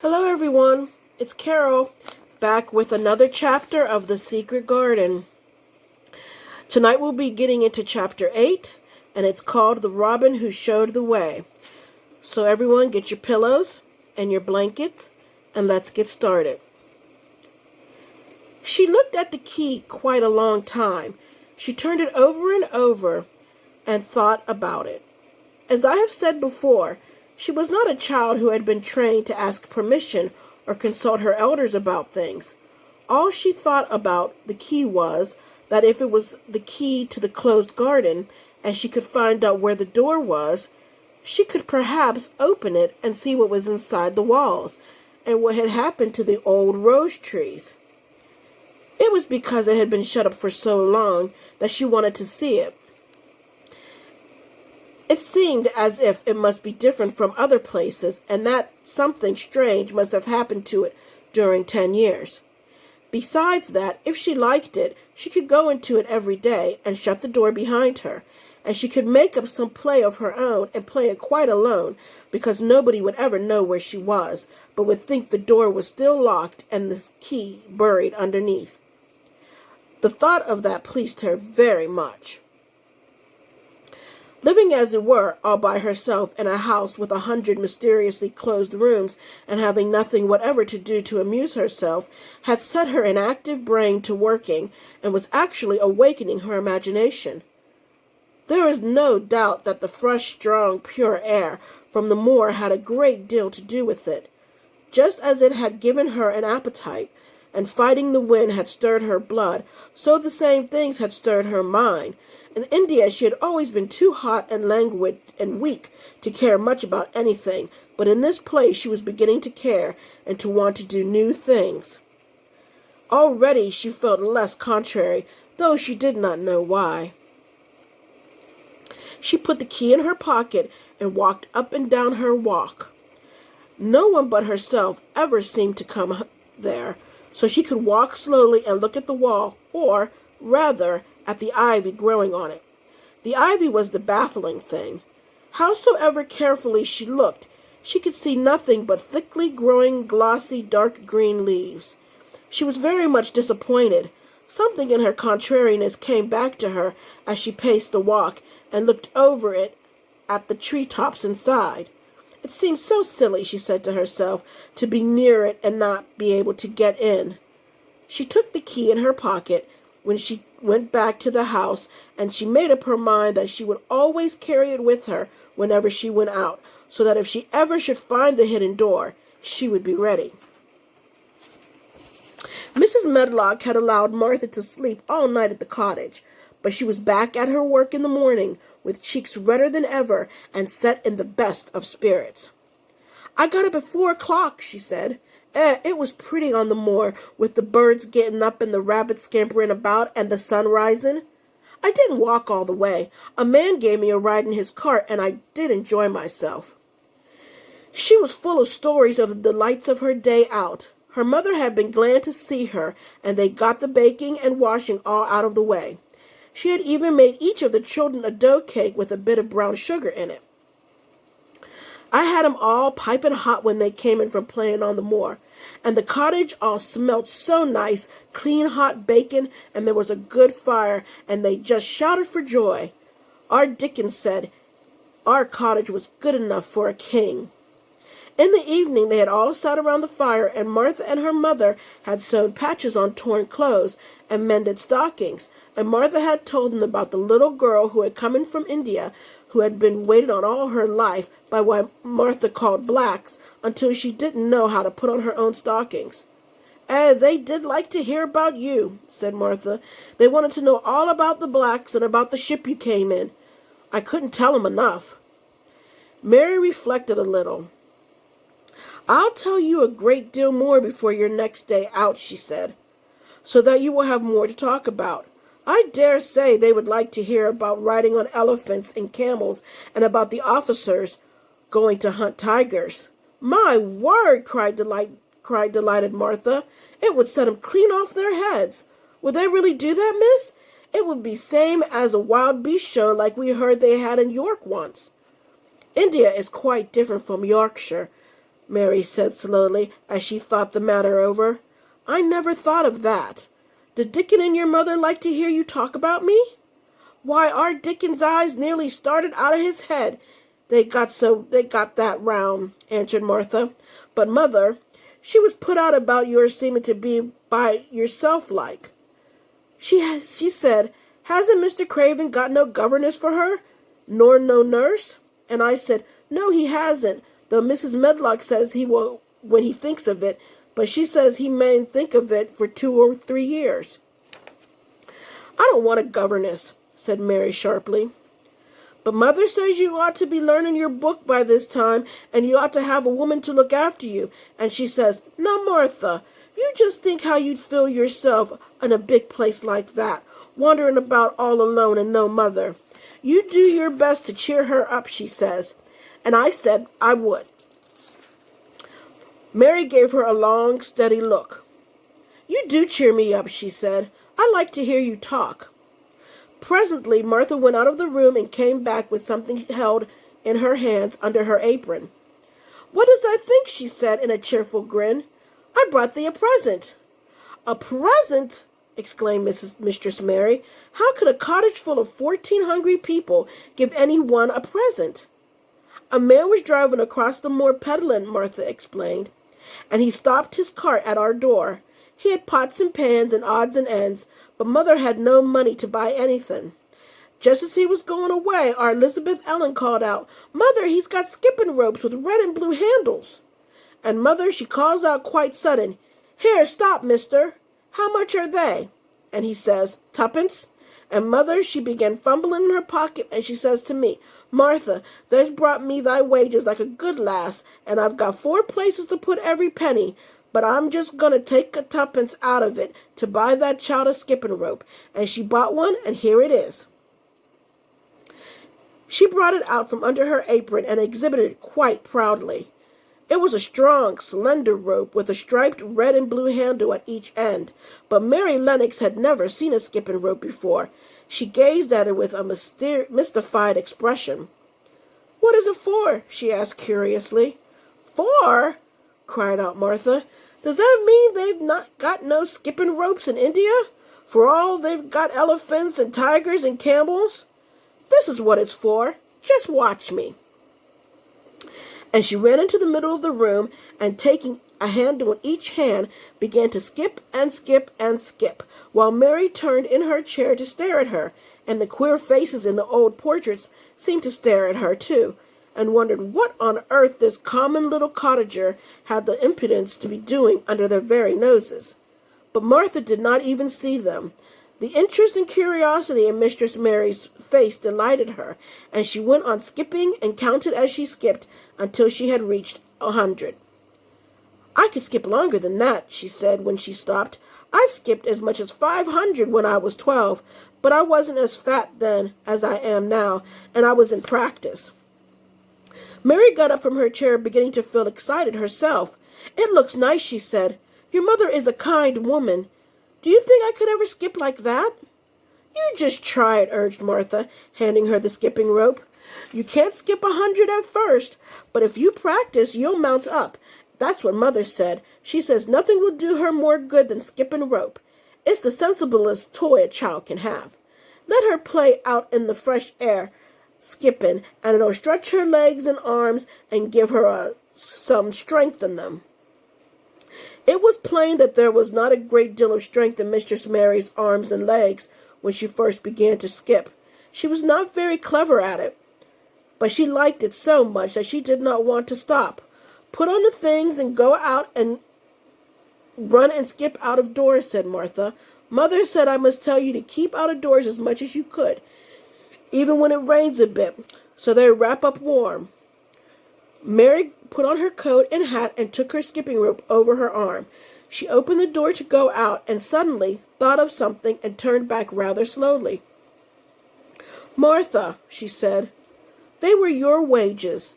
Hello everyone, it's Carol, back with another chapter of The Secret Garden. Tonight we'll be getting into chapter 8, and it's called The Robin Who Showed the Way. So everyone get your pillows and your blankets, and let's get started. She looked at the key quite a long time. She turned it over and over and thought about it. As I have said before, she was not a child who had been trained to ask permission or consult her elders about things. All she thought about the key was that if it was the key to the closed garden, and she could find out where the door was, she could perhaps open it and see what was inside the walls, and what had happened to the old rose trees. It was because it had been shut up for so long that she wanted to see it. It seemed as if it must be different from other places, and that something strange must have happened to it during 10 years. Besides that, if she liked it, she could go into it every day and shut the door behind her, and she could make up some play of her own and play it quite alone, because nobody would ever know where she was, but would think the door was still locked and the key buried underneath. The thought of that pleased her very much. Living, as it were, all by herself in a house with 100 mysteriously closed rooms and having nothing whatever to do to amuse herself, had set her inactive brain to working and was actually awakening her imagination. There is no doubt that the fresh, strong, pure air from the moor had a great deal to do with it. Just as it had given her an appetite, and fighting the wind had stirred her blood, so the same things had stirred her mind. In India, she had always been too hot and languid and weak to care much about anything, but in this place she was beginning to care and to want to do new things. Already she felt less contrary, though she did not know why. She put the key in her pocket and walked up and down her walk. No one but herself ever seemed to come there, so she could walk slowly and look at the wall, or, rather, at the ivy growing on it. The ivy was the baffling thing. Howsoever carefully she looked, she could see nothing but thickly growing, glossy, dark green leaves. She was very much disappointed. Something in her contrariness came back to her as she paced the walk and looked over it at the tree-tops inside. It seemed so silly, she said to herself, to be near it and not be able to get in. She took the key in her pocket when she went back to the house, and she made up her mind that she would always carry it with her whenever she went out, so that if she ever should find the hidden door, she would be ready. Mrs. Medlock had allowed Martha to sleep all night at the cottage, but she was back at her work in the morning, with cheeks redder than ever and set in the best of spirits. "I got up at 4 o'clock, she said. It was pretty on the moor, with the birds getting up and the rabbits scampering about and the sun rising. I didn't walk all the way. A man gave me a ride in his cart, and I did enjoy myself." She was full of stories of the delights of her day out. Her mother had been glad to see her, and they got the baking and washing all out of the way. She had even made each of the children a dough cake with a bit of brown sugar in it. "I had 'em all piping hot when they came in from playing on the moor, and the cottage all smelt so nice, clean hot bacon, and there was a good fire, and they just shouted for joy. Our Dickens said our cottage was good enough for a king." In the evening they had all sat around the fire, and Martha and her mother had sewn patches on torn clothes and mended stockings, and Martha had told them about the little girl who had come in from India, who had been waited on all her life by what Martha called blacks, until she didn't know how to put on her own stockings. They did like to hear about you," said Martha. "They wanted to know all about the blacks and about the ship you came in. I couldn't tell 'em enough." Mary reflected a little. "I'll tell you a great deal more before your next day out," she said, "so that you will have more to talk about. I dare say they would like to hear about riding on elephants and camels, and about the officers going to hunt tigers." "My word!" cried delighted Martha. "It would set 'em clean off their heads. Would they really do that, miss? It would be same as a wild beast show like we heard they had in York once." "India is quite different from Yorkshire," Mary said slowly as she thought the matter over. I never thought of that. Did Dickon and your mother like to hear you talk about me? Why, our Dickon's eyes nearly started out of his head. They got that round, answered Martha. But mother, she was put out about your seeming to be by yourself like. She said, hasn't Mr. Craven got no governess for her, nor no nurse? And I said, no, he hasn't, though Mrs. Medlock says he will when he thinks of it, but she says he mayn't think of it for 2 or 3 years. I don't want a governess, said Mary sharply. But mother says you ought to be learning your book by this time, and you ought to have a woman to look after you. And she says, now, Martha, you just think how you'd feel yourself in a big place like that, wandering about all alone and no mother. You do your best to cheer her up, she says. And I said I would. Mary gave her a long, steady look. You do cheer me up, she said. I like to hear you talk. Presently, Martha went out of the room and came back with something held in her hands under her apron. What does I think? She said in a cheerful grin. I brought thee a present. A present? Exclaimed Mistress Mary. How could a cottage full of 14 hungry people give any one a present? A man was driving across the moor peddling, Martha explained, and he stopped his cart at our door. He had pots and pans and odds and ends, but mother had no money to buy anything. Just as he was going away, our Elizabeth Ellen called out, Mother, he's got skipping ropes with red and blue handles. And mother, she calls out quite sudden, Here, stop, mister. How much are they? And he says, 2pence. And mother, she began fumbling in her pocket, and she says to me, Martha, there's brought me thy wages like a good lass, and I've got 4 places to put every penny, but I'm just going to take a 2pence out of it to buy that child a skipping rope. And she bought one, and here it is. She brought it out from under her apron and exhibited it quite proudly. It was a strong, slender rope with a striped red and blue handle at each end, but Mary Lennox had never seen a skipping rope before. She gazed at it with a mystified expression. What is it for? She asked curiously. For? Cried out Martha. Does that mean they've not got no skipping ropes in India? For all they've got elephants and tigers and camels? This is what it's for. Just watch me. And she ran into the middle of the room and, taking a handle in each hand, began to skip and skip and skip, while Mary turned in her chair to stare at her, and the queer faces in the old portraits seemed to stare at her too, and wondered what on earth this common little cottager had the impudence to be doing under their very noses. But Martha did not even see them. The interest and curiosity in Mistress Mary's face delighted her, and she went on skipping and counted as she skipped until she had reached 100. I could skip longer than that, she said when she stopped. I've skipped as much as 500 when I was 12, but I wasn't as fat then as I am now, and I was in practice. Mary got up from her chair, beginning to feel excited herself. It looks nice, she said. Your mother is a kind woman. Do you think I could ever skip like that? You just try it, urged Martha, handing her the skipping rope. You can't skip 100 at first, but if you practice, you'll mount up. That's what Mother said. She says nothing will do her more good than skipping rope. It's the sensiblest toy a child can have. Let her play out in the fresh air, skipping, and it'll stretch her legs and arms and give her some strength in them. It was plain that there was not a great deal of strength in Mistress Mary's arms and legs when she first began to skip. She was not very clever at it, but she liked it so much that she did not want to stop. Put on the things and go out and run and skip out of doors, said Martha. Mother said I must tell you to keep out of doors as much as you could, even when it rains a bit, so they wrap up warm. Mary put on her coat and hat and took her skipping rope over her arm. She opened the door to go out and suddenly thought of something and turned back rather slowly. Martha, she said, they were your wages.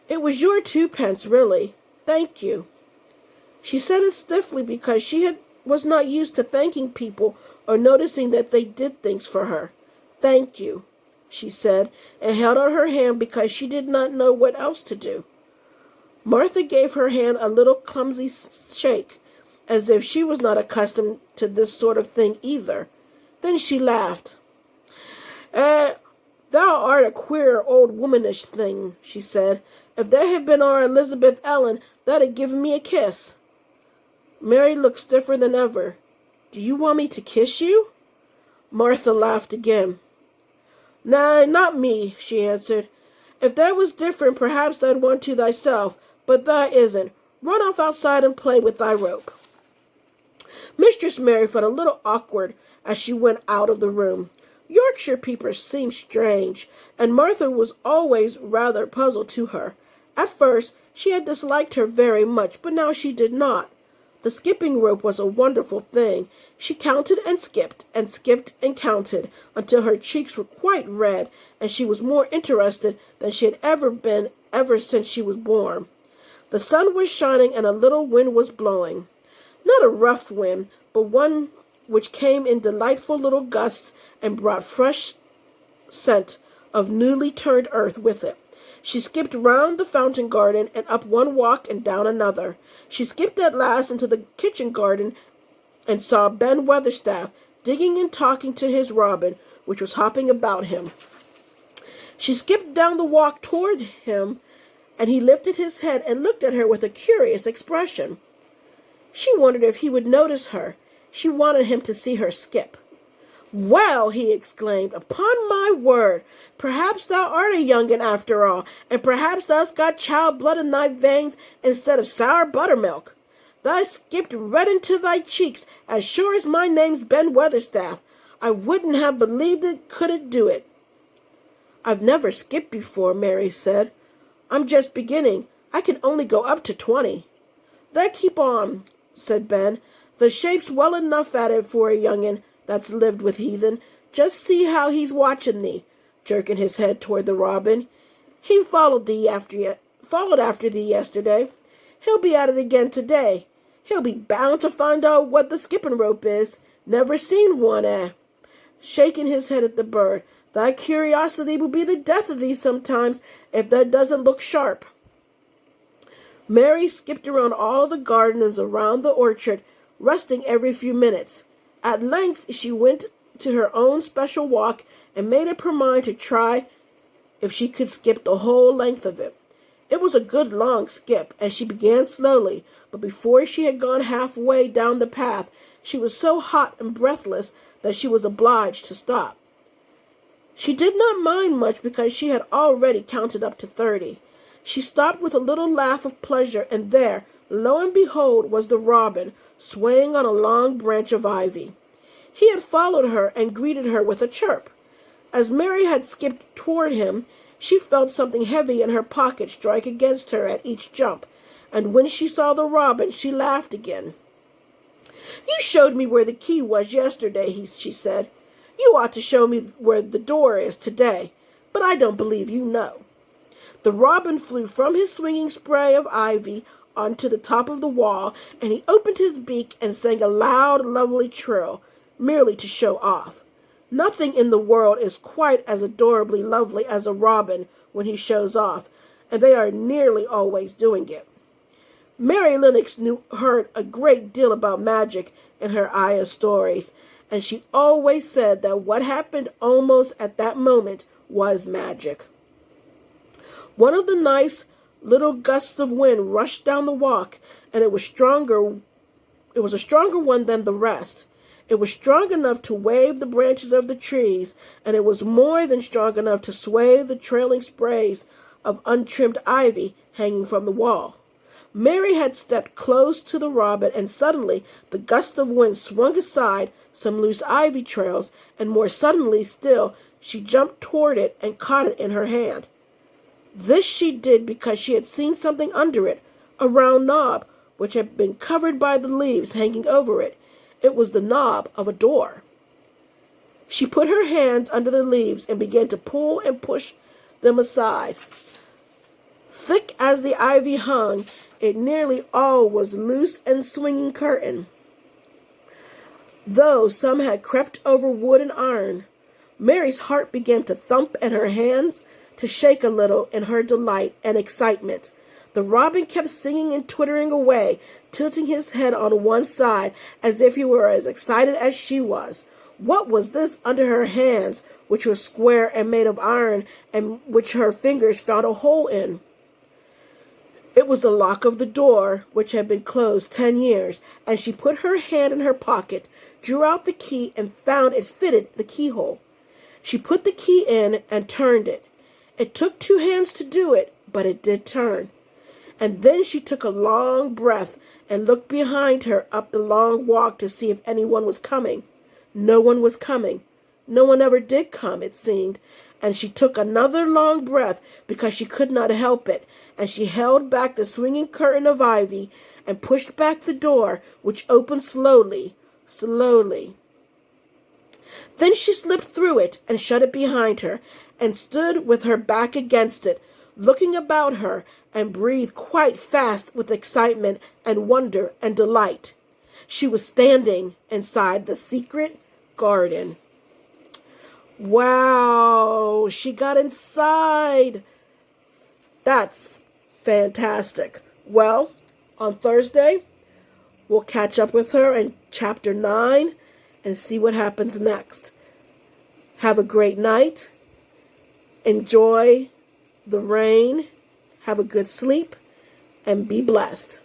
It was your 2pence, really. Thank you. She said it stiffly because she was not used to thanking people or noticing that they did things for her. Thank you, she said, and held out her hand because she did not know what else to do. Martha gave her hand a little clumsy shake, as if she was not accustomed to this sort of thing either. Then she laughed. "Eh, thou art a queer old womanish thing," she said. "If there had been our Elizabeth Ellen, that'd have given me a kiss." Mary looked stiffer than ever. "Do you want me to kiss you?" Martha laughed again. "Nay, not me," she answered. "If that was different, perhaps thou'd want to thyself, but that isn't. Run off outside and play with thy rope." Mistress Mary felt a little awkward as she went out of the room. Yorkshire people seemed strange, and Martha was always rather puzzled to her. At first, she had disliked her very much, but now she did not. The skipping rope was a wonderful thing. She counted and skipped and counted until her cheeks were quite red, and she was more interested than she had ever been ever since she was born. The sun was shining and a little wind was blowing. Not a rough wind, but one which came in delightful little gusts and brought fresh scent of newly turned earth with it. She skipped round the fountain garden and up one walk and down another. She skipped at last into the kitchen garden and saw Ben Weatherstaff digging and talking to his robin, which was hopping about him. She skipped down the walk toward him, and he lifted his head and looked at her with a curious expression. She wondered if he would notice her. She wanted him to see her skip. "Well," he exclaimed, "upon my word, perhaps thou art a young'un after all, and perhaps thou'st got child blood in thy veins instead of sour buttermilk. Thou skipped red into thy cheeks, as sure as my name's Ben Weatherstaff. I wouldn't have believed it couldn't do it." "I've never skipped before," Mary said. "I'm just beginning. I can only go up to 20. "Then keep on," said Ben. "The shape's well enough at it for a young'un that's lived with heathen. Just see how he's watching thee," jerking his head toward the robin. "He followed after thee yesterday. He'll be at it again today. He'll be bound to find out what the skipping rope is. Never seen one, eh?" Shaking his head at the bird. "Thy curiosity will be the death of thee sometimes if that doesn't look sharp." Mary skipped around all the gardens around the orchard, resting every few minutes. At length she went to her own special walk and made up her mind to try if she could skip the whole length of it. It was a good long skip, and she began slowly, but before she had gone halfway down the path, she was so hot and breathless that she was obliged to stop. She did not mind much because she had already counted up to 30. She stopped with a little laugh of pleasure, and there, lo and behold, was the robin, swaying on a long branch of ivy. He had followed her and greeted her with a chirp. As Mary had skipped toward him, she felt something heavy in her pocket strike against her at each jump, and when she saw the robin, she laughed again. "You showed me where the key was yesterday," she said. "You ought to show me where the door is today, but I don't believe you know." The robin flew from his swinging spray of ivy onto the top of the wall, and he opened his beak and sang a loud, lovely trill, merely to show off. Nothing in the world is quite as adorably lovely as a robin when he shows off, and they are nearly always doing it. Mary Lennox heard a great deal about magic in her Aya stories, and she always said that what happened almost at that moment was magic. One of the nice little gusts of wind rushed down the walk, and it was a stronger one than the rest. It was strong enough to wave the branches of the trees, and it was more than strong enough to sway the trailing sprays of untrimmed ivy hanging from the wall. Mary had stepped close to the robin, and suddenly the gust of wind swung aside some loose ivy trails, and more suddenly still she jumped toward it and caught it in her hand. This she did because she had seen something under it, a round knob, which had been covered by the leaves hanging over it. It was the knob of a door. She put her hands under the leaves and began to pull and push them aside. Thick as the ivy hung, it nearly all was loose and swinging curtain, though some had crept over wood and iron. Mary's heart began to thump and her hands to shake a little in her delight and excitement. The robin kept singing and twittering away, tilting his head on one side as if he were as excited as she was. What was this under her hands, which were square and made of iron, and which her fingers found a hole in? It was the lock of the door, which had been closed 10 years, and she put her hand in her pocket, drew out the key, and found it fitted the keyhole. She put the key in and turned it. It took 2 hands to do it, but it did turn. And then she took a long breath and looked behind her up the long walk to see if anyone was coming. No one was coming. No one ever did come, it seemed, and she took another long breath because she could not help it, and she held back the swinging curtain of ivy and pushed back the door, which opened slowly, slowly. Then she slipped through it and shut it behind her, and stood with her back against it, looking about her, and breathed quite fast with excitement and wonder and delight. She was standing inside the secret garden. Wow, she got inside. That's fantastic. Well, on Thursday, we'll catch up with her in chapter 9 and see what happens next. Have a great night. Enjoy the rain. Have a good sleep and be blessed.